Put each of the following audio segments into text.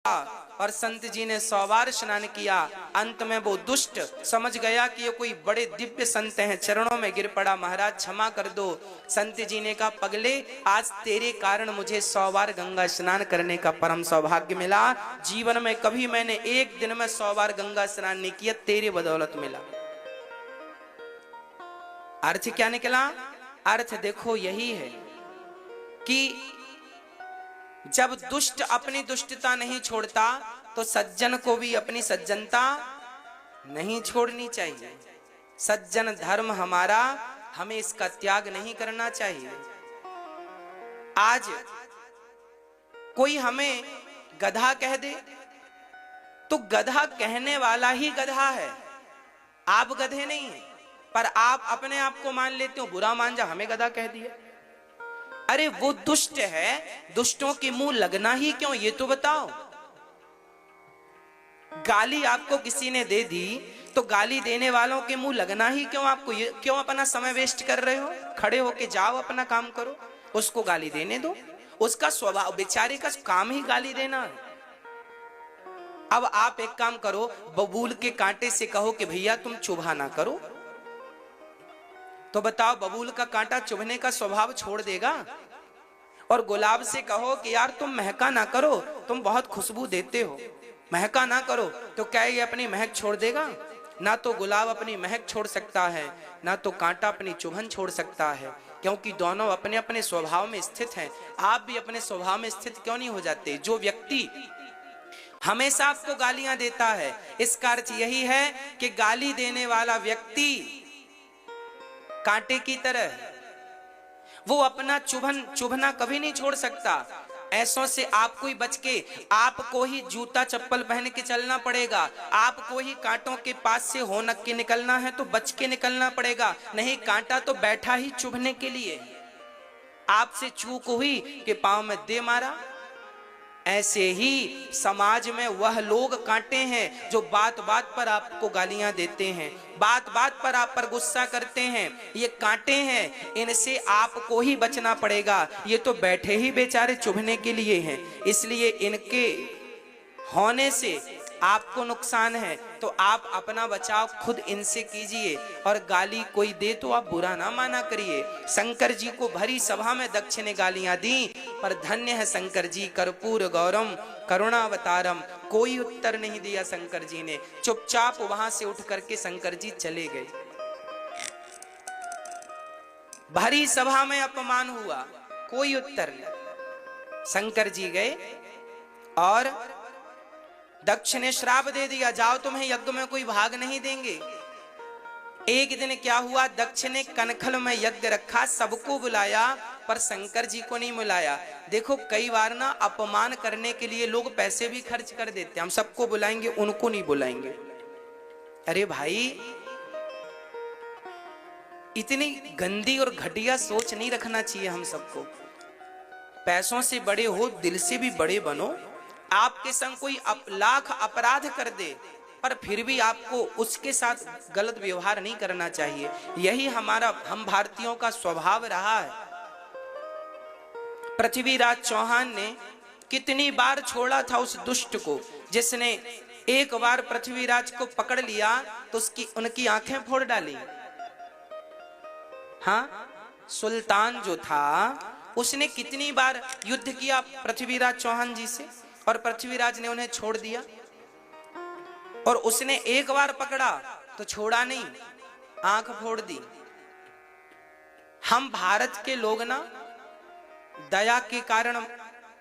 और संत जी ने 100 बार स्नान किया। अंत में वो दुष्ट समझ गया कि ये कोई बड़े दिव्य संत हैं, चरणों में गिर पड़ा, महाराज क्षमा कर दो। संत जी ने कहा, पगले आज तेरे कारण मुझे 100 बार गंगा स्नान करने का परम सौभाग्य मिला। जीवन में कभी मैंने एक दिन में 100 बार गंगा स्नान नहीं किया, तेरी बदौलत मिला। अर्थ क्या निकला? अर्थ देखो यही है कि जब दुष्ट अपनी दुष्टता नहीं छोड़ता तो सज्जन को भी अपनी सज्जनता नहीं छोड़नी चाहिए। सज्जन धर्म हमारा, हमें इसका त्याग नहीं करना चाहिए। आज कोई हमें गधा कह दे तो गधा कहने वाला ही गधा है, आप गधे नहीं हैं। पर आप अपने आप को मान लेते हो, बुरा मान जा, हमें गधा कह दिया। अरे वो दुष्ट है, दुष्टों के मुंह लगना ही क्यों, ये तो बताओ। गाली आपको किसी ने दे दी तो गाली देने वालों के मुंह लगना ही क्यों आपको? ये क्यों अपना समय वेस्ट कर रहे हो? खड़े होके जाओ, अपना काम करो, उसको गाली देने दो। उसका स्वभाव, बेचारे का काम ही गाली देना है। अब आप एक काम करो, बबूल के कांटे से कहो कि भैया तुम चुभा ना करो, तो बताओ बबूल का कांटा चुभने का स्वभाव छोड़ देगा? और गुलाब से कहो कि यार तुम महका ना करो, तुम बहुत खुशबू देते हो, महका ना करो, तो क्या ये अपनी महक छोड़ देगा? ना तो गुलाब अपनी महक छोड़ सकता है, ना तो कांटा अपनी चुभन छोड़ सकता है, क्योंकि दोनों अपने अपने स्वभाव में स्थित हैं। आप भी अपने स्वभाव में स्थित क्यों नहीं हो जाते? जो व्यक्ति हमेशा आपको गालियां देता है, इसका अर्थ यही है कि गाली देने वाला व्यक्ति कांटे की तरह, वो अपना चुभना कभी नहीं छोड़ सकता। ऐसों से आपको ही बच के, आपको ही जूता चप्पल पहन के चलना पड़ेगा। आपको ही कांटों के पास से होनक के निकलना है तो बच के निकलना पड़ेगा, नहीं कांटा तो बैठा ही चुभने के लिए। आपसे चूक हुई कि पांव में दे मारा। ऐसे ही समाज में वह लोग कांटे हैं जो बात बात पर आपको गालियां देते हैं, बात बात पर आप पर गुस्सा करते हैं। ये कांटे हैं, इनसे आपको ही बचना पड़ेगा। ये तो बैठे ही बेचारे चुभने के लिए हैं, इसलिए इनके होने से आपको नुकसान है, तो आप अपना बचाव खुद इनसे कीजिए। और गाली कोई दे तो आप बुरा ना माना करिए। शंकर जी को भरी सभा में दक्ष ने गालियां दी, पर धन्य है शंकर जी, कर्पूर गौरम करुणावतारम। कोई उत्तर नहीं दिया शंकर जी ने, चुपचाप वहां से उठ करके शंकर जी चले गए। भरी सभा में अपमान हुआ, कोई उत्तर नहीं। शंकर जी गए और दक्ष ने श्राप दे दिया, जाओ तुम्हें यज्ञ में कोई भाग नहीं देंगे। एक दिन क्या हुआ, दक्ष ने कनखल में यज्ञ रखा, सबको बुलाया, पर शंकर जी को नहीं बुलाया। देखो कई बार ना अपमान करने के लिए लोग पैसे भी खर्च कर देते, हम सबको बुलाएंगे उनको नहीं बुलाएंगे। अरे भाई, इतनी गंदी और घटिया सोच नहीं रखना चाहिए हम सबको। पैसों से बड़े हो, दिल से भी बड़े बनो। आपके संग कोई लाख अपराध कर दे, पर फिर भी आपको उसके साथ गलत व्यवहार नहीं करना चाहिए। यही हम भारतीयों का स्वभाव रहा है। पृथ्वीराज चौहान ने कितनी बार छोड़ा था उस दुष्ट को, जिसने एक बार पृथ्वीराज को पकड़ लिया तो उनकी आंखें फोड़ डाली। हाँ, सुल्तान जो था उसने कितनी बार युद्ध किया पृथ्वीराज चौहान जी से, और पृथ्वीराज ने उन्हें छोड़ दिया। और उसने एक बार पकड़ा तो छोड़ा नहीं, आंख फोड़ दी। हम भारत के लोग ना दया के कारण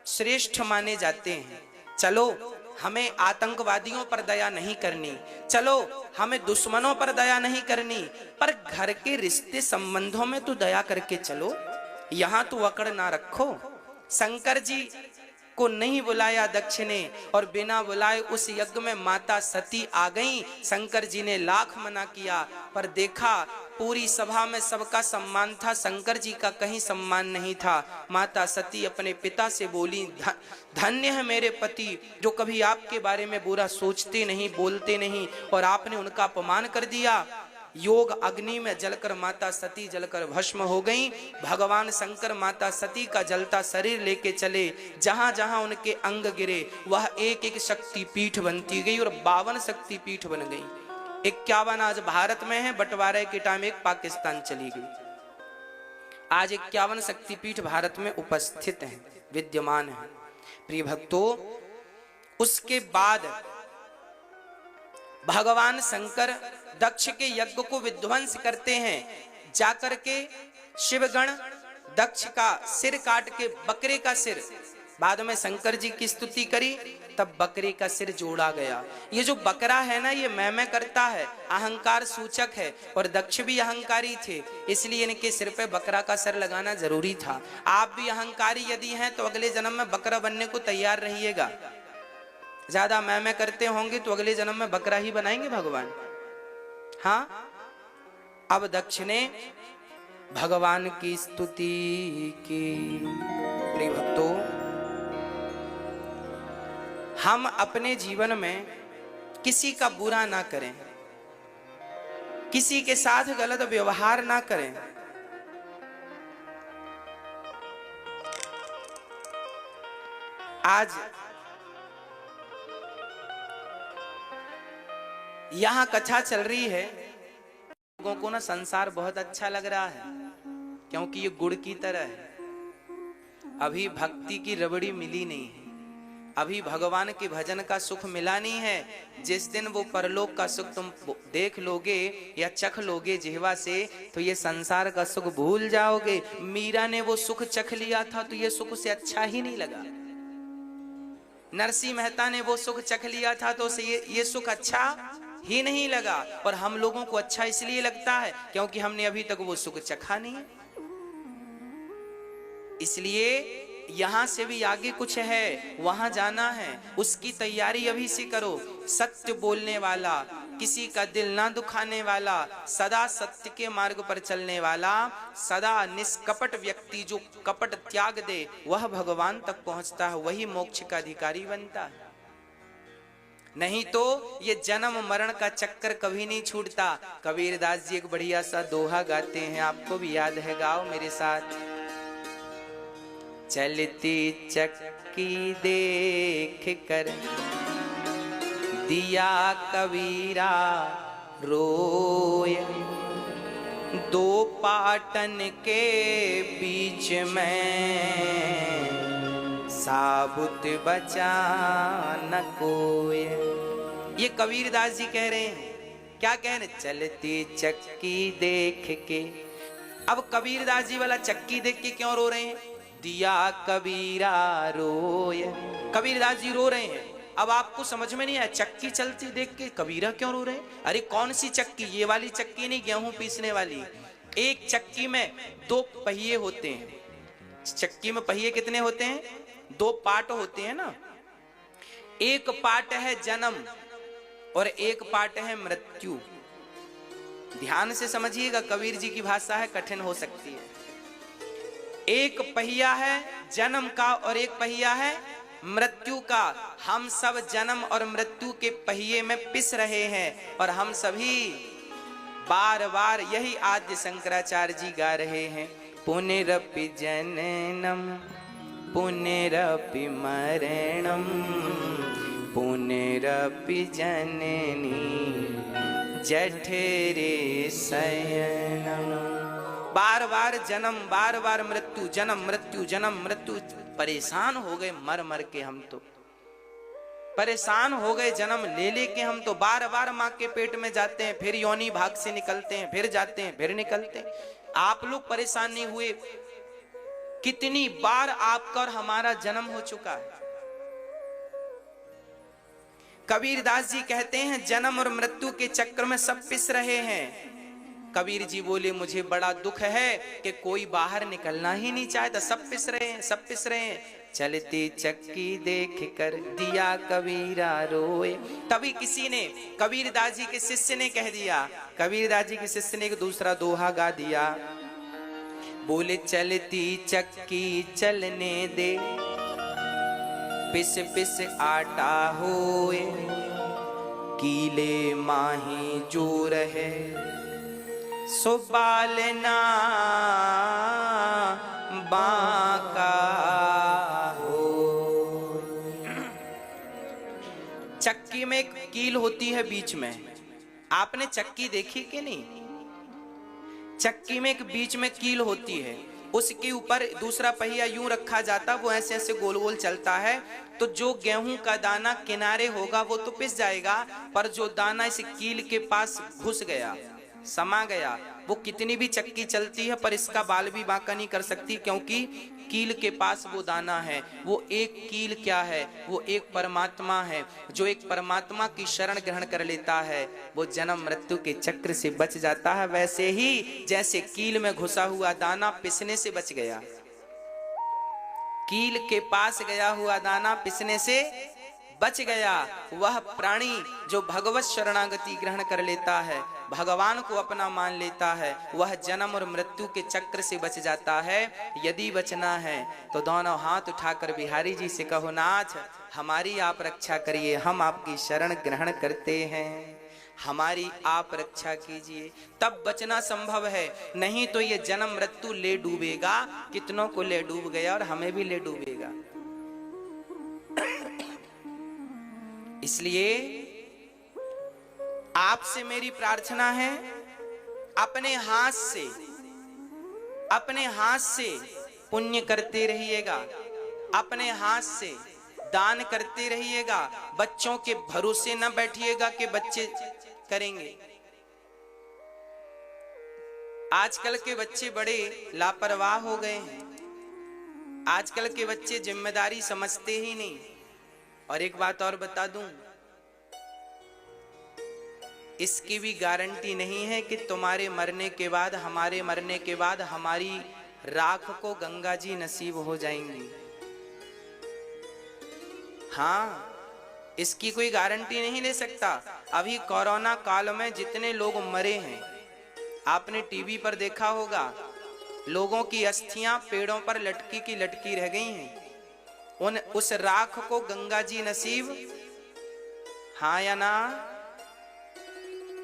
श्रेष्ठ माने जाते हैं। चलो हमें आतंकवादियों पर दया नहीं करनी, चलो हमें दुश्मनों पर दया नहीं करनी, पर घर के रिश्ते संबंधों में तो दया करके चलो, यहां तो अकड़ ना रखो। शंकर जी को नहीं बुलाया दक्ष ने, और बिना बुलाए उस यज्ञ में माता सती आ गईं। शंकर जी ने लाख मना किया, पर देखा पूरी सभा में सबका सम्मान था, शंकर जी का कहीं सम्मान नहीं था। माता सती अपने पिता से बोली, धन्य है मेरे पति जो कभी आपके बारे में बुरा सोचते नहीं, बोलते नहीं, और आपने उनका अपमान कर दिया। योग अग्नि में जलकर माता सती जलकर भस्म हो गई। भगवान शंकर माता सती का जलता शरीर लेके चले, जहां जहां उनके अंग गिरे वह एक एक शक्ति पीठ बनती गई और 52 शक्ति पीठ बन गई। 51 आज भारत में है, बंटवारे के टाइम एक पाकिस्तान चली गई। आज 51 शक्तिपीठ भारत में उपस्थित हैं, विद्यमान हैं। प्रिय भक्तों, उसके बाद भगवान शंकर दक्ष के यज्ञ को विध्वंस करते हैं। जाकर के शिवगण दक्ष का सिर काट के बकरे का सिर, बाद में शंकर जी की स्तुति करी तब बकरे का सिर जोड़ा गया। ये जो बकरा है ना, ये मैं करता है, अहंकार सूचक है और दक्ष भी अहंकारी थे, इसलिए इनके सिर पे बकरा का सिर लगाना जरूरी था। आप भी अहंकारी यदि हैं तो अगले जन्म में बकरा बनने को तैयार रहिएगा। ज्यादा मैं करते होंगे तो अगले जन्म में बकरा ही बनाएंगे भगवान। हाँ, अब दक्ष ने भगवान की स्तुति की। प्रिय भक्तों, हम अपने जीवन में किसी का बुरा ना करें, किसी के साथ गलत व्यवहार ना करें। आज यहां कथा चल रही है, लोगों को ना संसार बहुत अच्छा लग रहा है क्योंकि ये गुड़ की तरह है। अभी भक्ति की रबड़ी मिली नहीं है, अभी भगवान के भजन का सुख मिला नहीं है। जिस दिन वो परलोक का सुख तुम देख लोगे या चख लोगे जिह्वा से, तो ये संसार का सुख भूल जाओगे। मीरा ने वो सुख चख लिया था तो ये सुख से अच्छा ही नहीं लगा। नरसिंह मेहता ने वो सुख चख लिया था तो उसे ये सुख अच्छा ही नहीं लगा। और हम लोगों को अच्छा इसलिए लगता है क्योंकि हमने अभी तक वो सुख चखा नहीं है। इसलिए यहां से भी आगे कुछ है, वहां जाना है, उसकी तैयारी अभी से करो। सत्य बोलने वाला, किसी का दिल ना दुखाने वाला, सदा सत्य के मार्ग पर चलने वाला, सदा निष्कपट व्यक्ति जो कपट त्याग दे, वह भगवान तक पहुंचता है, वही मोक्ष का अधिकारी बनता है। नहीं तो ये जन्म मरण का चक्कर कभी नहीं छूटता। कबीरदास जी एक बढ़िया सा दोहा गाते हैं, आपको भी याद है, गाओ मेरे साथ। चलती चक्की देख कर दिया कबीरा रोय, दो पाटन के बीच में साबुत बचा न कोय। ये कबीरदास जी कह रहे हैं। क्या कह रहे? चलती चक्की देख के। अब कबीरदास जी वाला चक्की देख के क्यों रो रहे हैं? दिया कबीरा रोय, कबीरदास जी रो रहे हैं। अब आपको समझ में नहीं आया, चक्की चलती देख के कबीरा क्यों रो रहे हैं? अरे कौन सी चक्की? ये वाली चक्की नहीं, गेहूं पीसने वाली। एक चक्की में 2 पहिए होते हैं। चक्की में पहिए कितने होते हैं? 2 पार्ट होते हैं ना। एक पार्ट है जन्म और एक पार्ट है मृत्यु। ध्यान से समझिएगा, कबीर जी की भाषा है, कठिन हो सकती है। एक पहिया है जन्म का और एक पहिया है मृत्यु का। हम सब जन्म और मृत्यु के पहिए में पिस रहे हैं और हम सभी बार बार यही आद्य शंकराचार्य जी गा रहे हैं, पुनरपि जननम पुनरपि मरणम पुनरपि जननी जठरे शयनम। बार बार जन्म, बार बार मृत्यु, जन्म मृत्यु जन्म मृत्यु। परेशान हो गए मर मर के, हम तो परेशान हो गए जन्म ले लेके। हम तो बार बार माँ के पेट में जाते हैं, फिर योनि भाग से निकलते हैं, फिर जाते हैं, फिर निकलते हैं। आप लोग परेशान नहीं हुए? कितनी बार आपका और हमारा जन्म हो चुका है। कबीरदास जी कहते हैं जन्म और मृत्यु के चक्कर में सब पिस रहे हैं। कबीर जी बोले मुझे बड़ा दुख है कि कोई बाहर निकलना ही नहीं चाहता, सब पिस रहे हैं, सब पिस रहे हैं। चलती चक्की देख कर दिया कबीरा रोए। तभी किसी ने, कबीरदास जी के शिष्य ने कह दिया, कबीरदास जी के शिष्य ने एक दूसरा दोहा गा दिया। बोले चलती चक्की चलने दे, पिस पिस आटा होए, कीले माही जो रहे सो बालना बांका हो। चक्की में एक कील होती है बीच में, आपने चक्की देखी कि नहीं? चक्की में एक बीच में कील होती है, उसके ऊपर दूसरा पहिया यूं रखा जाता, वो ऐसे ऐसे गोल गोल चलता है, तो जो गेहूं का दाना किनारे होगा वो तो पिस जाएगा, पर जो दाना इस कील के पास घुस गया, समा गया, वो कितनी भी चक्की चलती है पर इसका बाल भी बांका नहीं कर सकती, क्योंकि कील के पास वो दाना है। वो एक कील क्या है? वो एक परमात्मा है। जो एक परमात्मा की शरण ग्रहण कर लेता है वो जन्म मृत्यु के चक्र से बच जाता है। वैसे ही जैसे कील में घुसा हुआ दाना पिसने से बच गया, कील के पास गया हुआ दाना पिसने से बच गया, वह प्राणी जो भगवत शरणागति ग्रहण कर लेता है, भगवान को अपना मान लेता है, वह जन्म और मृत्यु के चक्र से बच जाता है। यदि बचना है तो दोनों हाथ उठाकर बिहारी जी से कहो, नाथ हमारी आप रक्षा करिए, हम आपकी शरण ग्रहण करते हैं, हमारी आप रक्षा कीजिए, तब बचना संभव है। नहीं तो ये जन्म मृत्यु ले डूबेगा, कितनों को ले डूब गया और हमें भी ले डूबेगा। इसलिए आपसे मेरी प्रार्थना है, अपने हाथ से पुण्य करते रहिएगा, अपने हाथ से दान करते रहिएगा। बच्चों के भरोसे न बैठिएगा कि बच्चे करेंगे। आजकल के बच्चे बड़े लापरवाह हो गए हैं, आजकल के बच्चे जिम्मेदारी समझते ही नहीं। और एक बात और बता दूं, इसकी भी गारंटी नहीं है कि तुम्हारे मरने के बाद, हमारे मरने के बाद हमारी राख को गंगा जी नसीब हो जाएंगी। हाँ, इसकी कोई गारंटी नहीं ले सकता। अभी कोरोना काल में जितने लोग मरे हैं, आपने टीवी पर देखा होगा, लोगों की अस्थियां पेड़ों पर लटकी की लटकी रह गई हैं। उस राख को गंगा जी नसीब, हाँ या ना?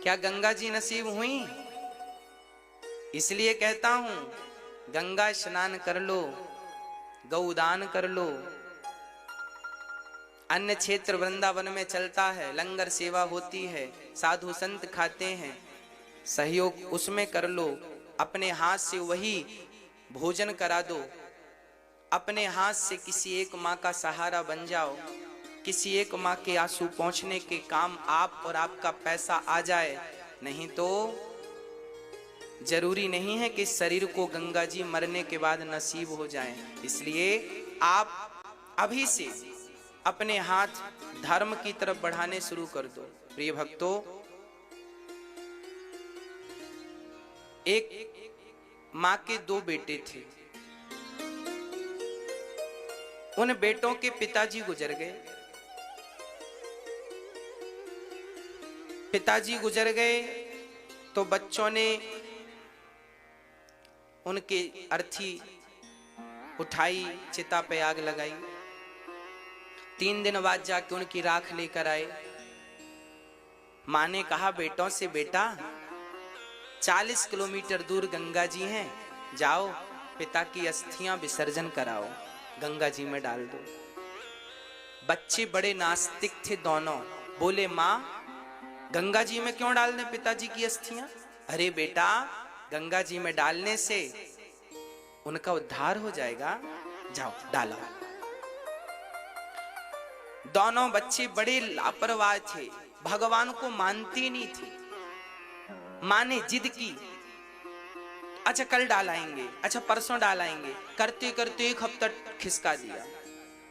क्या गंगा जी नसीब हुई? इसलिए कहता हूं, गंगा स्नान कर लो, गौदान कर लो। अन्य क्षेत्र वृंदावन में चलता है, लंगर सेवा होती है, साधु संत खाते हैं, सहयोग उसमें कर लो। अपने हाथ से वही भोजन करा दो, अपने हाथ से किसी एक माँ का सहारा बन जाओ, किसी एक माँ के आंसू पहुंचने के काम आप और आपका पैसा आ जाए। नहीं तो जरूरी नहीं है कि शरीर को गंगा जी मरने के बाद नसीब हो जाए। इसलिए आप अभी से अपने हाथ धर्म की तरफ बढ़ाने शुरू कर दो। प्रिय भक्तों, एक माँ के 2 बेटे थे, उन बेटों के पिताजी गुजर गए। पिताजी गुजर गए तो बच्चों ने उनके अर्थी उठाई, चिता पे आग लगाई। 3 दिन बाद जाके उनकी राख लेकर आए। माँ ने कहा बेटों से, बेटा 40 किलोमीटर दूर गंगा जी हैं, जाओ पिता की अस्थियां विसर्जन कराओ, गंगा जी में डाल दो। बच्चे बड़े नास्तिक थे दोनों, बोले माँ गंगा जी में क्यों डाल दें पिताजी की अस्थियां? अरे बेटा, गंगा जी में डालने से उनका उद्धार हो जाएगा, जाओ डालो। दोनों बच्चे बड़े लापरवाह थे, भगवान को मानते नहीं थे। माँ ने जिद की, अच्छा कल डालाएंगे, अच्छा परसों डालाएंगे, करते करते 1 हफ्ता खिसका दिया।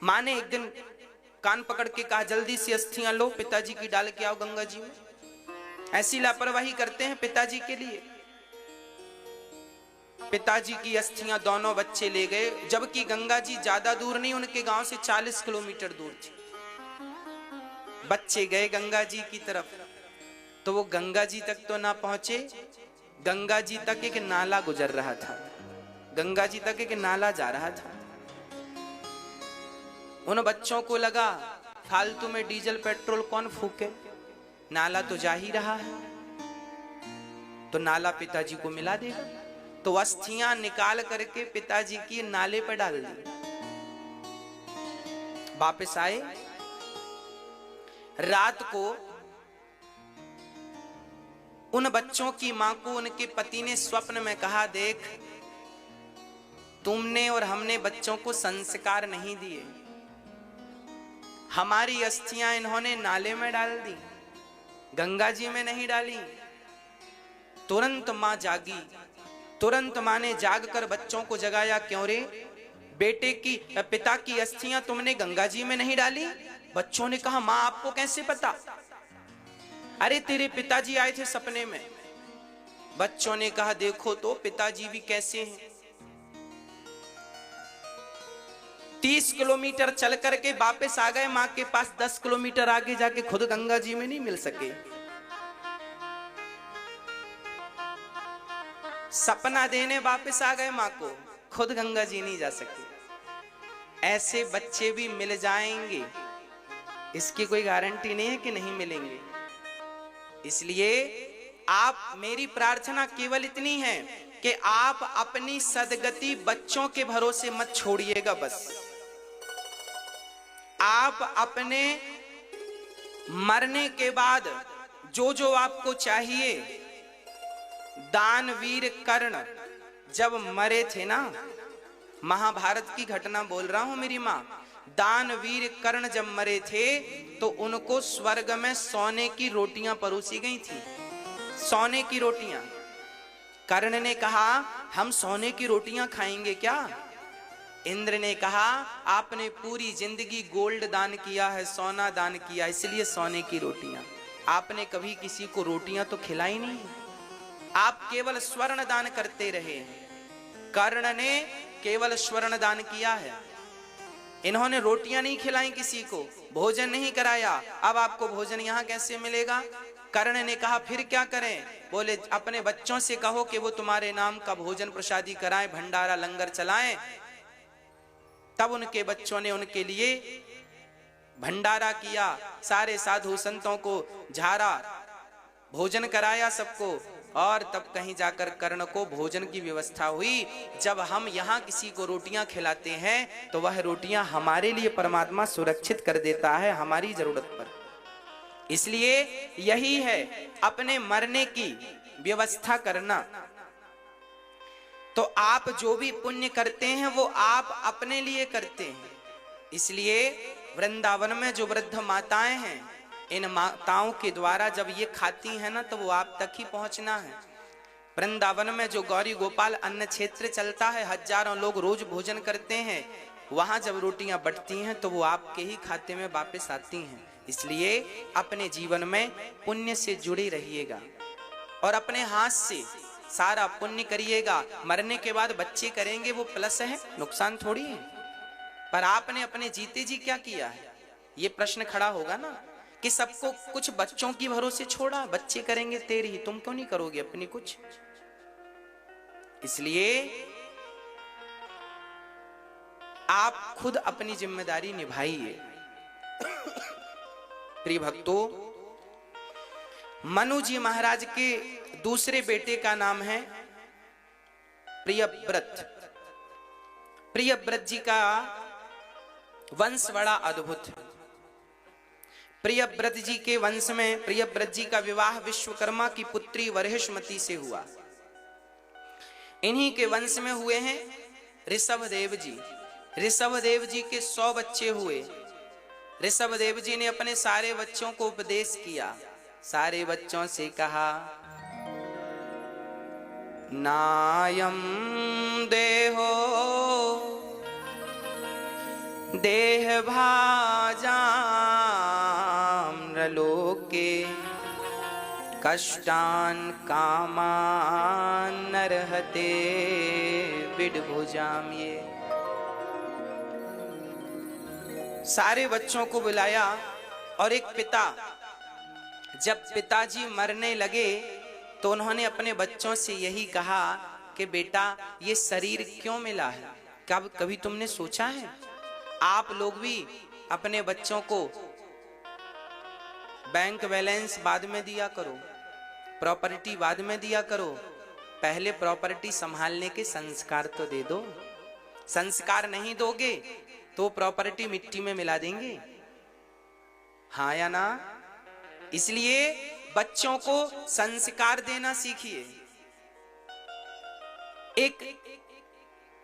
माँ ने एक दिन कान पकड़ के कहा, जल्दी से अस्थियां लो, पिताजी की डाल के आओ गंगा जी में। ऐसी लापरवाही करते हैं पिताजी के लिए। पिताजी की अस्थियां दोनों बच्चे ले गए, जबकि गंगा जी ज्यादा दूर नहीं, उनके गांव से 40 किलोमीटर दूर थी। बच्चे गए गंगा जी की तरफ, तो वो गंगा जी तक तो ना पहुंचे, गंगा जी तक एक नाला गुजर रहा था, गंगा जी तक एक नाला जा रहा था। उन बच्चों को लगा फालतू में डीजल पेट्रोल कौन फूके, नाला तो जा ही रहा है। तो नाला पिताजी को मिला देगा। तो अस्थियां निकाल करके पिताजी की नाले पर डाल दी। वापस आए, रात को उन बच्चों की मां को उनके पति ने स्वप्न में कहा, देख तुमने और हमने बच्चों को संस्कार नहीं दिए, हमारी अस्थियां इन्होंने नाले में डाल दी, गंगा जी में नहीं डाली। तुरंत मां जागी, तुरंत मां ने जाग कर बच्चों को जगाया, क्यों रे बेटे की पिता की अस्थियां तुमने गंगा जी में नहीं डाली? बच्चों ने कहा, मां आपको कैसे पता? अरे तेरे पिताजी आए थे सपने में। बच्चों ने कहा, देखो तो पिताजी भी कैसे हैं। 30 किलोमीटर चल करके वापस आ गए मां के पास, 10 किलोमीटर आगे जाके खुद गंगा जी में नहीं मिल सके। सपना देने वापस आ गए मां को, खुद गंगा जी नहीं जा सके। ऐसे बच्चे भी मिल जाएंगे, इसकी कोई गारंटी नहीं है कि नहीं मिलेंगे। इसलिए आप, मेरी प्रार्थना केवल इतनी है कि आप अपनी सदगति बच्चों के भरोसे मत छोड़िएगा। बस आप अपने मरने के बाद जो जो आपको चाहिए, दानवीर कर्ण जब मरे थे ना, महाभारत की घटना बोल रहा हूं मेरी मां, दानवीर कर्ण जब मरे थे तो उनको स्वर्ग में सोने की रोटियां परोसी गई थी। सोने की रोटियां। कर्ण ने कहा, हम सोने की रोटियां खाएंगे क्या? इंद्र ने कहा, आपने पूरी जिंदगी गोल्ड दान किया है, सोना दान किया, इसलिए सोने की रोटियां। आपने कभी किसी को रोटियां तो खिलाई नहीं, आप केवल स्वर्ण दान करते रहे। कर्ण ने केवल स्वर्ण दान किया है, इन्होंने रोटियां नहीं खिलाई किसी को, भोजन नहीं कराया। अब आपको भोजन यहां कैसे मिलेगा? कर्ण ने कहा, फिर क्या करें? बोले, अपने बच्चों से कहो कि वो तुम्हारे नाम का भोजन प्रसादी कराएं, भंडारा लंगर चलाएं। तब उनके बच्चों ने उनके लिए भंडारा किया, सारे साधु संतों को झारा, भोजन कराया सबको, और तब कहीं जाकर कर्ण को भोजन की व्यवस्था हुई। जब हम यहाँ किसी को रोटियां खिलाते हैं तो वह रोटियां हमारे लिए परमात्मा सुरक्षित कर देता है हमारी जरूरत पर। इसलिए यही है अपने मरने की व्यवस्था करना। तो आप जो भी पुण्य करते हैं वो आप अपने लिए करते हैं। इसलिए वृंदावन में जो वृद्ध माताएं हैं, इन माताओं के द्वारा जब ये खाती हैं ना, तो वो आप तक ही पहुंचना है। वृंदावन में जो गौरी गोपाल अन्न क्षेत्र चलता है, हजारों लोग रोज भोजन करते हैं, वहां जब रोटियां बंटती हैं तो वो आपके ही खाते में वापस आती हैं। इसलिए अपने जीवन में पुण्य से जुड़े रहिएगा और अपने हाथ से सारा पुण्य करिएगा। मरने के बाद बच्चे करेंगे वो प्लस है, नुकसान थोड़ी है। पर आपने अपने जीते जी क्या किया है, ये प्रश्न खड़ा होगा ना, कि सबको कुछ बच्चों की भरोसे छोड़ा, बच्चे करेंगे तेरी ही, तुम क्यों नहीं करोगे अपनी कुछ? इसलिए आप खुद अपनी जिम्मेदारी निभाइए। प्रिय भक्तों, मनु जी महाराज के दूसरे बेटे का नाम है प्रियव्रत। प्रियव्रत जी का वंश बड़ा अद्भुत है। प्रियव्रत जी के वंश में प्रियव्रत जी का विवाह विश्वकर्मा की पुत्री वरहिष्मती से हुआ। इन्हीं के वंश में हुए हैं ऋषभदेव जी। ऋषभदेव जी के 100 बच्चे हुए। ऋषभदेव जी ने अपने सारे बच्चों को उपदेश किया। सारे बच्चों से कहा, नायम देहो देह भाजाम नृलोके कष्टान कामान नरहते विडभुजाम। ये सारे बच्चों को बुलाया और एक पिता, जब पिताजी मरने लगे तो उन्होंने अपने बच्चों से यही कहा कि बेटा ये शरीर क्यों मिला है? कभी तुमने सोचा है? आप लोग भी अपने बच्चों को बैंक बैलेंस बाद में दिया करो, प्रॉपर्टी बाद में दिया करो, पहले प्रॉपर्टी संभालने के संस्कार तो दे दो। संस्कार नहीं दोगे तो प्रॉपर्टी मिट्टी में मिला देंगे, हाँ या ना? इसलिए बच्चों को संस्कार देना सीखिए।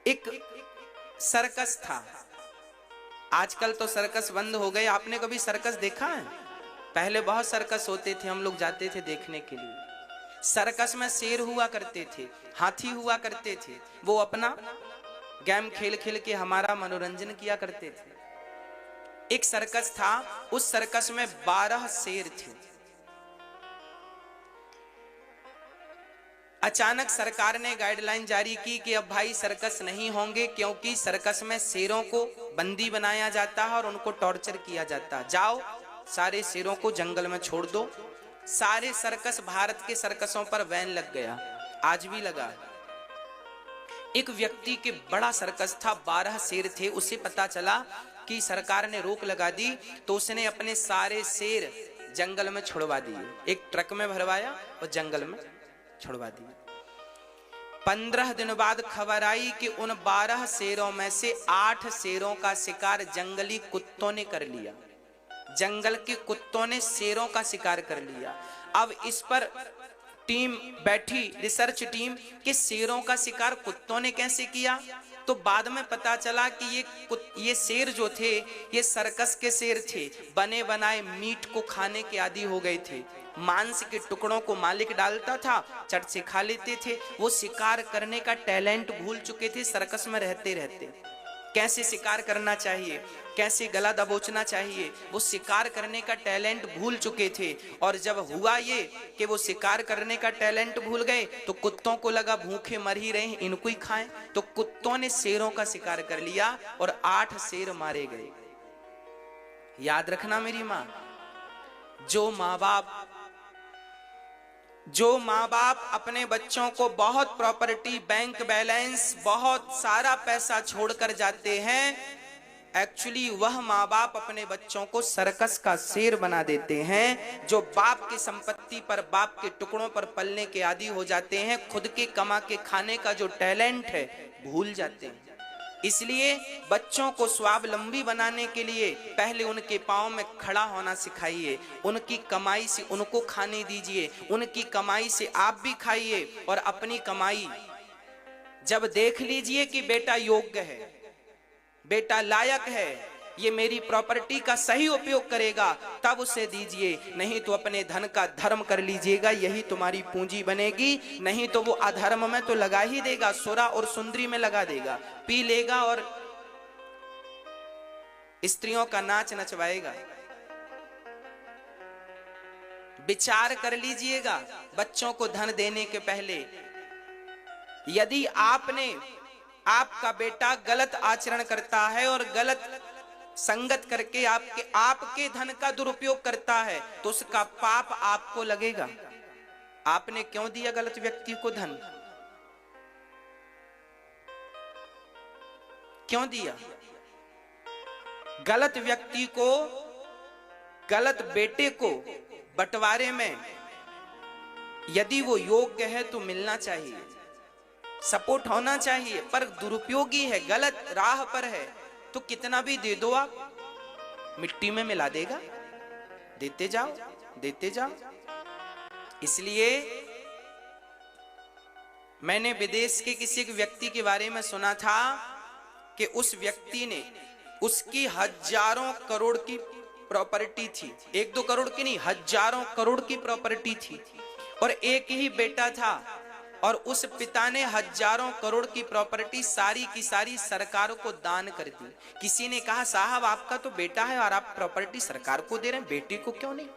एक सर्कस था, आजकल तो सर्कस बंद हो गए। आपने कभी सर्कस देखा है? पहले बहुत सर्कस होते थे, हम लोग जाते थे देखने के लिए। सर्कस में शेर हुआ करते थे, हाथी हुआ करते थे, वो अपना गेम खेल खेल के हमारा मनोरंजन किया करते थे। एक सर्कस था, उस सर्कस में 12 शेर थे। अचानक सरकार ने गाइडलाइन जारी की कि अब भाई सर्कस नहीं होंगे, क्योंकि सर्कस में शेरों को बंदी बनाया जाता है और उनको टॉर्चर किया जाता है। जाओ सारे शेरों को जंगल में छोड़ दो। सारे सर्कस, भारत के सर्कसों पर बैन लग गया, आज भी लगा। एक व्यक्ति के बड़ा सर्कस था, 12 शेर थे, उसे पता चला कि सरकार ने रोक लगा दी, तो उसने अपने सारे शेर जंगल में छुड़वा दिए। एक ट्रक में भरवाया और जंगल में छुड़वा दिए। 15 दिन बाद खबर आई कि उन 12 शेरों में से 8 शेरों का शिकार जंगली कुत्तों ने कर लिया। जंगल के कुत्तों ने शेरों का शिकार कर लिया। अब इस पर टीम बैठी, रिसर्च टीम, कि शेरों का शिकार कुत्तों ने कैसे किया। तो बाद में पता चला कि ये शेर जो थे, ये सर्कस के शेर थे, बने बनाए मीट को खाने के आदी हो गए थे। मांस के टुकड़ों को मालिक डालता था, चट से खा लेते थे। वो शिकार करने का टैलेंट भूल चुके थे सर्कस में रहते रहते। कैसे शिकार करना चाहिए, कैसे गला दबोचना चाहिए, वो शिकार करने का टैलेंट भूल चुके थे। और जब हुआ ये कि वो शिकार करने का टैलेंट भूल गए, तो कुत्तों को लगा भूखे मर ही रहे हैं, इनको ही खाएं। तो कुत्तों ने शेरों का शिकार कर लिया और 8 शेर मारे गए। याद रखना मेरी माँ, जो माँ बाप अपने बच्चों को बहुत प्रॉपर्टी, बैंक बैलेंस, बहुत सारा पैसा छोड़कर जाते हैं, एक्चुअली वह माँ बाप अपने बच्चों को सर्कस का शेर बना देते हैं। जो बाप की संपत्ति पर, बाप के टुकड़ों पर पलने के आदी हो जाते हैं, खुद के कमा के खाने का जो टैलेंट है भूल जाते हैं। इसलिए बच्चों को स्वावलंबी बनाने के लिए पहले उनके पांव में खड़ा होना सिखाइए। उनकी कमाई से उनको खाने दीजिए, उनकी कमाई से आप भी खाइए। और अपनी कमाई जब देख लीजिए कि बेटा योग्य है, बेटा लायक है, ये मेरी प्रॉपर्टी का सही उपयोग करेगा, तब उसे दीजिए। नहीं तो अपने धन का धर्म कर लीजिएगा, यही तुम्हारी पूंजी बनेगी। नहीं तो वो अधर्म में तो लगा ही देगा, सुरा और सुंदरी में लगा देगा, पी लेगा और स्त्रियों का नाच नचवाएगा। विचार कर लीजिएगा बच्चों को धन देने के पहले। यदि आपका बेटा गलत आचरण करता है और गलत संगत करके आपके धन का दुरुपयोग करता है, तो उसका पाप आपको लगेगा। आपने क्यों दिया गलत व्यक्ति को धन? क्यों दिया? गलत व्यक्ति को, गलत बेटे को बंटवारे में यदि वो योग्य है तो मिलना चाहिए, सपोर्ट होना चाहिए। पर दुरुपयोगी है, गलत राह पर है, तो कितना भी दे दो आप, मिट्टी में मिला देगा। देते जाओ, देते जाओ। इसलिए मैंने विदेश के किसी एक व्यक्ति के बारे में सुना था कि उस व्यक्ति ने, उसकी हजारों करोड़ की प्रॉपर्टी थी, 1-2 करोड़ की नहीं, हजारों करोड़ की प्रॉपर्टी थी, और एक ही बेटा था। और उस पिता ने हजारों करोड़ की प्रॉपर्टी सारी की सारी सरकार को दान कर दी। किसी ने कहा, साहब आपका तो बेटा है और आप प्रॉपर्टी सरकार को दे रहे हैं, बेटे को क्यों नहीं?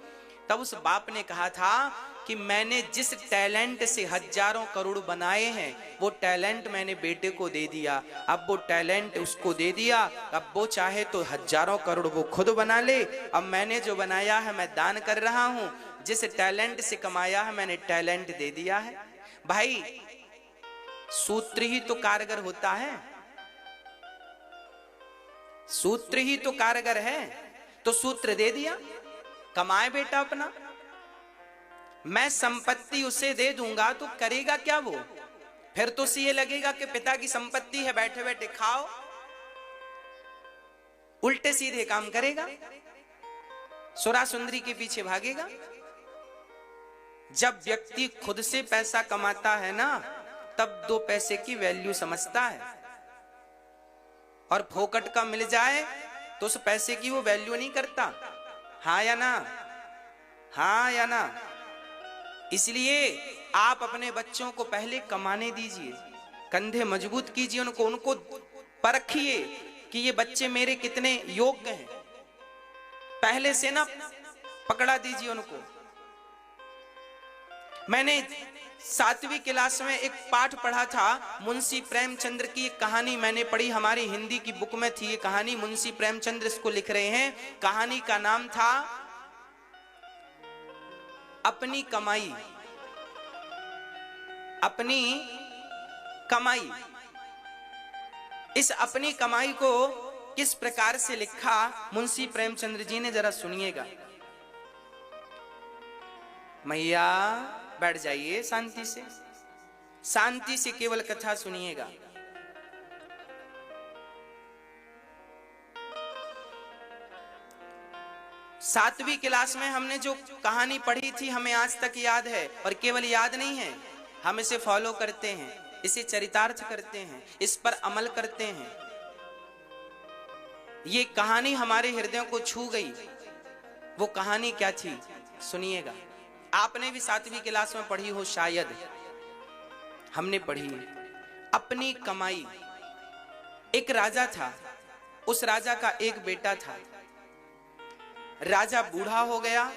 तब उस बाप ने कहा था कि मैंने जिस टैलेंट से हजारों करोड़ बनाए हैं, वो टैलेंट मैंने बेटे को दे दिया। अब वो टैलेंट उसको दे दिया, अब वो चाहे तो हजारों करोड़ वो खुद बना ले। अब मैंने जो बनाया है मैं दान कर रहा हूं, जिस टैलेंट से कमाया है मैंने टैलेंट दे दिया है। भाई सूत्र ही तो कारगर होता है, सूत्र ही तो कारगर है। तो सूत्र दे दिया, कमाए बेटा अपना। मैं संपत्ति उसे दे दूंगा तो करेगा क्या वो? फिर तो उसे ये लगेगा कि पिता की संपत्ति है, बैठे बैठे खाओ, उल्टे सीधे काम करेगा, सुरा सुंदरी के पीछे भागेगा। जब व्यक्ति खुद से पैसा कमाता है ना, तब 2 पैसे की वैल्यू समझता है, और फोकट का मिल जाए तो उस पैसे की वो वैल्यू नहीं करता। हाँ या ना? हाँ या ना? इसलिए आप अपने बच्चों को पहले कमाने दीजिए, कंधे मजबूत कीजिए, उनको परखिए कि ये बच्चे मेरे कितने योग्य हैं, पहले से ना पकड़ा दीजिए उनको। मैंने 7वीं क्लास में एक पाठ पढ़ा था, मुंशी प्रेमचंद्र की एक कहानी मैंने पढ़ी, हमारी हिंदी की बुक में थी ये कहानी। मुंशी प्रेमचंद्र इसको लिख रहे हैं। कहानी का नाम था अपनी कमाई। अपनी कमाई। इस अपनी कमाई को किस प्रकार से लिखा मुंशी प्रेमचंद्र जी ने, जरा सुनिएगा। मैया बैठ जाइए शांति से केवल कथा सुनिएगा। सातवीं क्लास में हमने जो कहानी पढ़ी थी हमें आज तक याद है, और केवल याद नहीं है, हम इसे फॉलो करते हैं, इसे चरितार्थ करते हैं, इस पर अमल करते हैं। ये कहानी हमारे हृदयों को छू गई। वो कहानी क्या थी सुनिएगा। आपने भी 7वीं क्लास में पढ़ी हो शायद, हमने पढ़ी। अपनी कमाई। एक राजा था, उस राजा का एक बेटा था। राजा बूढ़ा हो गया।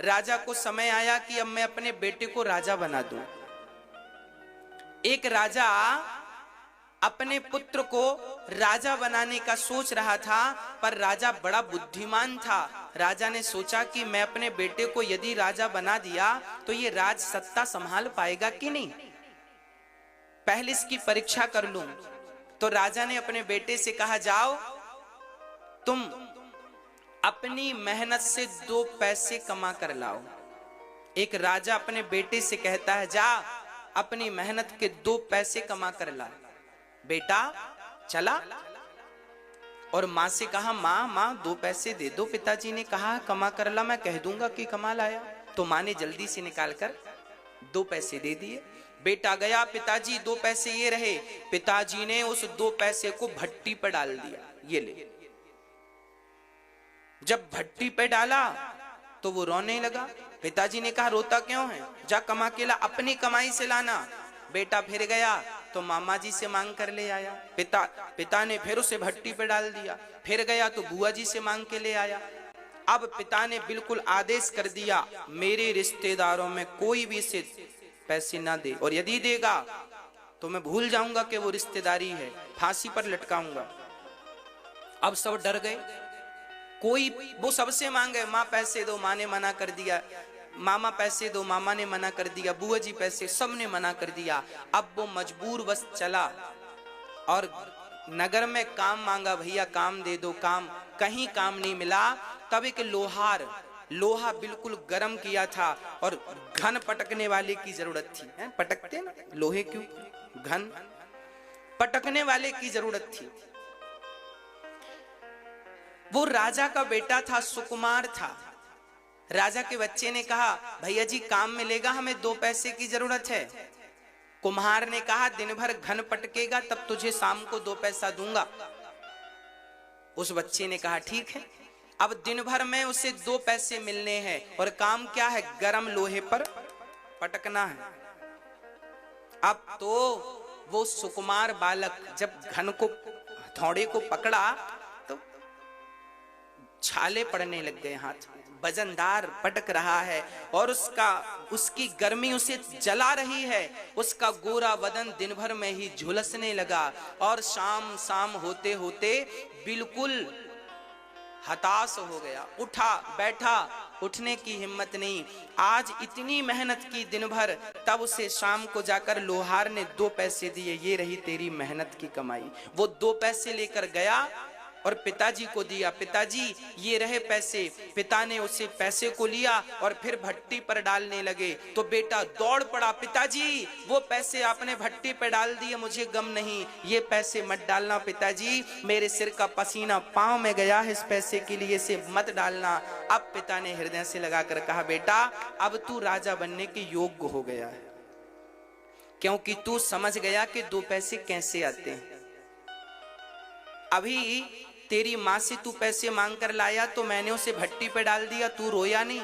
राजा को समय आया कि अब मैं अपने बेटे को राजा बना दूं। एक राजा अपने पुत्र को राजा बनाने का सोच रहा था, पर राजा बड़ा बुद्धिमान था। राजा ने सोचा कि मैं अपने बेटे को यदि राजा बना दिया तो ये राज सत्ता संभाल पाएगा कि नहीं, पहले इसकी परीक्षा कर लूं। तो राजा ने अपने बेटे से कहा, जाओ तुम अपनी मेहनत से 2 पैसे कमा कर लाओ। एक राजा अपने बेटे से कहता है, जा अपनी मेहनत के 2 पैसे कमा कर ला। बेटा चला और माँ से कहा, माँ 2 पैसे दे दो। पिताजी ने कहा, कमा कर ला, मैं कह दूंगा कि कमा लाया। तो माँ ने जल्दी से निकालकर 2 पैसे दे दिए। बेटा गया, पिताजी 2 पैसे ये रहे। पिताजी ने उस 2 पैसे को भट्टी पर डाल दिया, ये ले। जब भट्टी पे डाला तो वो रोने लगा। पिताजी ने कहा, रोता क्यों है, जा कमा के ला, अपनी कमाई से लाना। बेटा फिर गया तो मामा जी से मांग कर ले आया। पिता ने फिर उसे भट्टी पे डाल दिया। फिर गया तो बुआ जी से मांग के ले आया। अब पिता ने बिल्कुल आदेश कर दिया, मेरे रिश्तेदारों में कोई भी इसे पैसे ना दे, और यदि देगा तो मैं भूल जाऊंगा कि वो रिश्तेदारी है, फांसी पर लटकाऊंगा। अब सब डर गए। कोई, वो सबसे मांगे, माँ पैसे दो, माँ ने मना कर दिया। मामा पैसे दो, मामा ने मना कर दिया। बुआ जी पैसे, सब ने मना कर दिया। अब वो मजबूर बस चला और नगर में काम मांगा, भैया काम दे दो, काम। कहीं काम नहीं मिला। तब एक लोहा बिल्कुल गर्म किया था और घन पटकने वाले की जरूरत थी। पटकते ना लोहे, क्यों घन पटकने वाले की जरूरत थी। वो राजा का बेटा था, सुकुमार था। राजा के बच्चे ने कहा, भैया जी काम मिलेगा, हमें 2 पैसे की जरूरत है। कुम्हार ने कहा, दिन भर घन पटकेगा तब तुझे शाम को 2 पैसा दूंगा। उस बच्चे ने कहा, ठीक है। अब दिन भर में उसे 2 पैसे मिलने हैं, और काम क्या है, गरम लोहे पर पटकना है। अब तो वो सुकुमार बालक जब घन को, हथौड़े को पकड़ा तो छाले पड़ने लग गए हाथ। वजनदार पटक रहा है और उसकी गर्मी उसे जला रही है। उसका गोरा बदन दिन भर में ही झुलसने लगा, और शाम होते होते बिल्कुल हताश हो गया। उठा बैठा, उठने की हिम्मत नहीं। आज इतनी मेहनत की दिन भर, तब उसे शाम को जाकर लोहार ने 2 पैसे दिए, ये रही तेरी मेहनत की कमाई। वो 2 पैसे लेकर गया और पिताजी को दिया। पिताजी ये रहे पैसे। पिता ने उसे पैसे को लिया और फिर भट्टी पर डालने लगे। तो बेटा दौड़ पड़ा, पिताजी वो पैसे आपने भट्टी पर डाल दिए, मुझे गम नहीं, ये पैसे मत डालना पिताजी, मेरे सिर का पसीना पांव में गया है, इस पैसे के लिए इसे मत डालना। अब पिता ने हृदय से लगाकर कहा, बेटा अब तू राजा बनने के योग्य हो गया है, क्योंकि तू समझ गया कि दो पैसे कैसे आते हैं। अभी तेरी माँ से तू पैसे मांग कर लाया तो मैंने उसे भट्टी पे डाल दिया, तू रोया नहीं,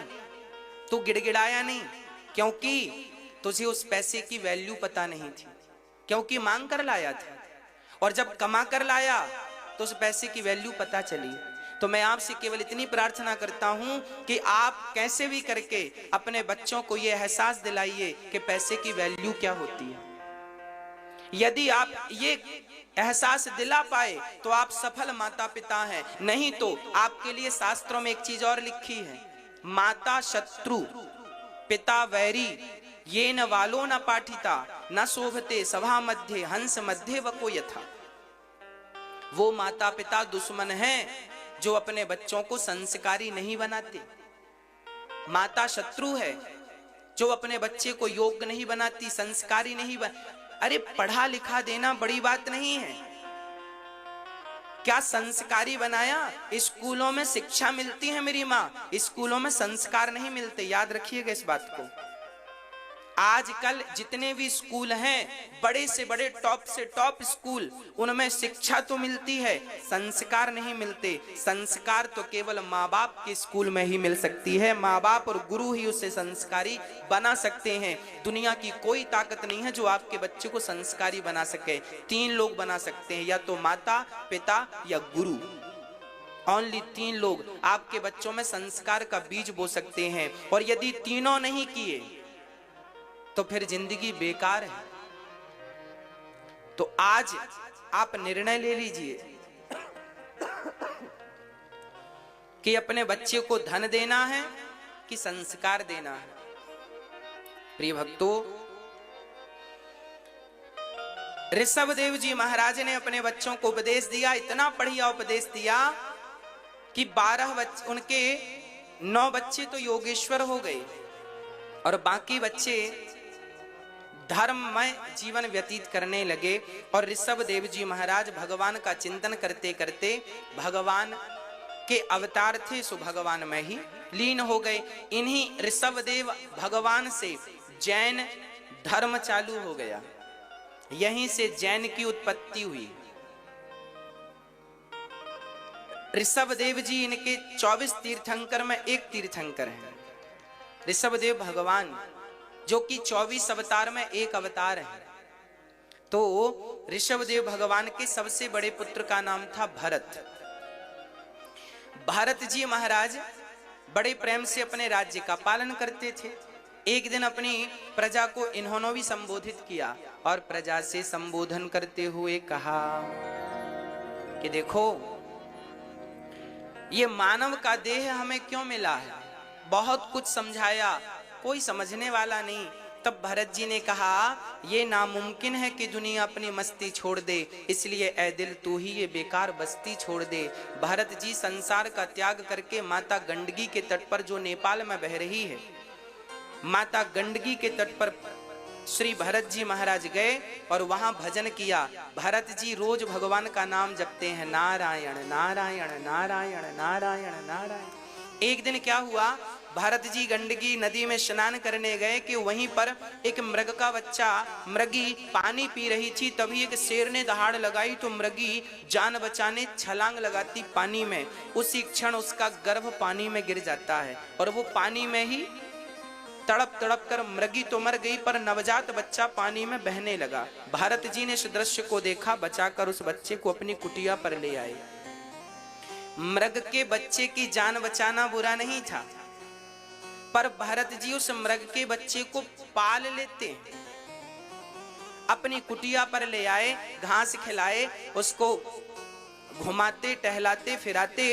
तू गिड़गिड़ाया नहीं, क्योंकि तुझे उस पैसे की वैल्यू पता नहीं थी, क्योंकि मांग कर लाया था। और जब कमा कर लाया तो उस पैसे की वैल्यू पता चली। तो मैं आपसे केवल इतनी प्रार्थना करता हूं कि आप कैसे भी करके अपने बच्चों को यह एहसास दिलाइए कि पैसे की वैल्यू क्या होती है। यदि आप ये एहसास दिला पाए तो आप सफल माता पिता हैं, नहीं तो आपके लिए शास्त्रों में एक चीज और लिखी है, माता शत्रु पिता वैरी ये न वालो न पाठिता न शोभते सभा मध्य हंस मध्य वको यथा। वो माता पिता दुश्मन हैं जो अपने बच्चों को संस्कारी नहीं बनाते। माता शत्रु है जो अपने बच्चे को योग्य नहीं बनाती, संस्कारी नहीं अरे पढ़ा लिखा देना बड़ी बात नहीं है, क्या संस्कारी बनाया? स्कूलों में शिक्षा मिलती है मेरी माँ, स्कूलों में संस्कार नहीं मिलते, याद रखिएगा इस बात को। आजकल जितने भी स्कूल हैं, बड़े से बड़े टॉप से टॉप स्कूल, उनमें शिक्षा तो मिलती है, संस्कार नहीं मिलते। संस्कार तो केवल माँ बाप के स्कूल में ही मिल सकती है, माँ बाप और गुरु ही उसे संस्कारी बना सकते हैं। दुनिया की कोई ताकत नहीं है जो आपके बच्चे को संस्कारी बना सके। 3 लोग बना सकते हैं, या तो माता पिता या गुरु। ओनली 3 लोग आपके बच्चों में संस्कार का बीज बो सकते हैं। और यदि तीनों नहीं किए तो फिर जिंदगी बेकार है। तो आज आप निर्णय ले लीजिए कि अपने बच्चे को धन देना है कि संस्कार देना है। प्रिय भक्तों, ऋषभदेव जी महाराज ने अपने बच्चों को उपदेश दिया, इतना बढ़िया उपदेश दिया कि 12 बच्चे, उनके 9 बच्चे तो योगेश्वर हो गए और बाकी बच्चे धर्ममय जीवन व्यतीत करने लगे। और ऋषभदेव जी महाराज भगवान का चिंतन करते करते भगवान के अवतार थे, सो भगवान में ही लीन हो गए। इन्हीं ऋषभदेव भगवान से जैन धर्म चालू हो गया, यहीं से जैन की उत्पत्ति हुई। ऋषभदेव जी इनके 24 तीर्थंकर में एक तीर्थंकर हैं। ऋषभदेव भगवान जो कि 24 अवतार में एक अवतार है। तो ऋषभदेव भगवान के सबसे बड़े पुत्र का नाम था भरत। भरत जी महाराज बड़े प्रेम से अपने राज्य का पालन करते थे। एक दिन अपनी प्रजा को इन्होंने भी संबोधित किया और प्रजा से संबोधन करते हुए कहा कि देखो, ये मानव का देह हमें क्यों मिला है? बहुत कुछ समझाया, कोई समझने वाला नहीं। तब भरत जी ने कहा, ये नामुमकिन है कि दुनिया अपनी मस्ती छोड़ दे, इसलिए ऐ दिल तू ही ये बेकार बस्ती छोड़ दे। भरत जी संसार का त्याग करके माता गंडकी के तट पर, जो नेपाल में बह रही है, माता गंडकी के तट पर श्री भरत जी महाराज गए और वहां भजन किया। भरत जी रोज भगवान का नाम जपते हैं, नारायण नारायण नारायण नारायण नारायण। एक दिन क्या हुआ, भरत जी गंडकी नदी में स्नान करने गए कि वहीं पर एक मृग का बच्चा, मृगी पानी पी रही थी। तभी एक शेर ने दहाड़ लगाई तो मृगी जान बचाने छलांग लगाती पानी में। उसी क्षण उसका गर्भ पानी में गिर जाता है और वो पानी में ही तड़प तड़प कर, मृगी तो मर गई पर नवजात बच्चा पानी में बहने लगा। भरत जी ने इस दृश्य को देखा, बचाकर उस बच्चे को अपनी कुटिया पर ले आए। मृग के बच्चे की जान बचाना बुरा नहीं था, पर भरत जी उस मृग के बच्चे को पाल लेते, अपनी कुटिया पर ले आए, घास खिलाए, उसको घुमाते टहलाते फिराते।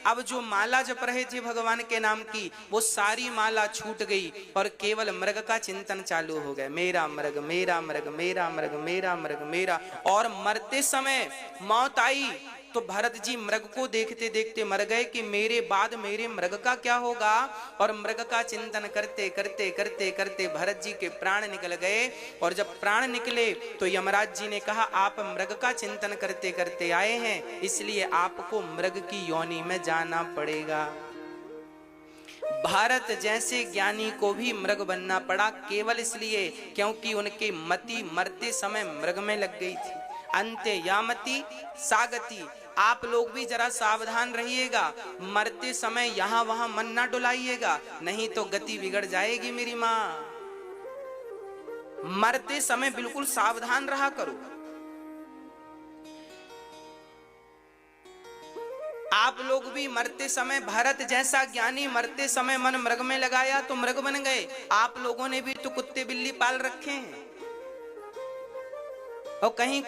अब जो माला जप रहे थे भगवान के नाम की, वो सारी माला छूट गई और केवल मृग का चिंतन चालू हो गया, मेरा मृग मेरा मृग मेरा मृग मेरा मृग मेरा। और मरते समय मौत आई तो भरत जी मृग को देखते देखते मर गए कि मेरे बाद मेरे मृग का क्या होगा। और मृग का चिंतन करते करते करते करते भरत जी के प्राण निकल गए। और जब प्राण निकले तो यमराज जी ने कहा, आप मृग का चिंतन करते करते आए हैं, इसलिए आपको मृग की योनि में जाना पड़ेगा। भारत जैसे ज्ञानी को भी मृग बनना पड़ा, केवल इसलिए क्योंकि उनके मति मरते समय मृग में लग गई थी। अंते यामति सागति। आप लोग भी जरा सावधान रहिएगा, मरते समय यहां वहां मन ना डुलाइएगा, नहीं तो गति बिगड़ जाएगी मेरी मां। मरते समय बिल्कुल सावधान रहा करो। आप लोग भी मरते समय, भारत जैसा ज्ञानी मरते समय मन मृग में लगाया तो मृग बन गए। आप लोगों ने भी तो कुत्ते बिल्ली पाल रखे हैं, और कहीं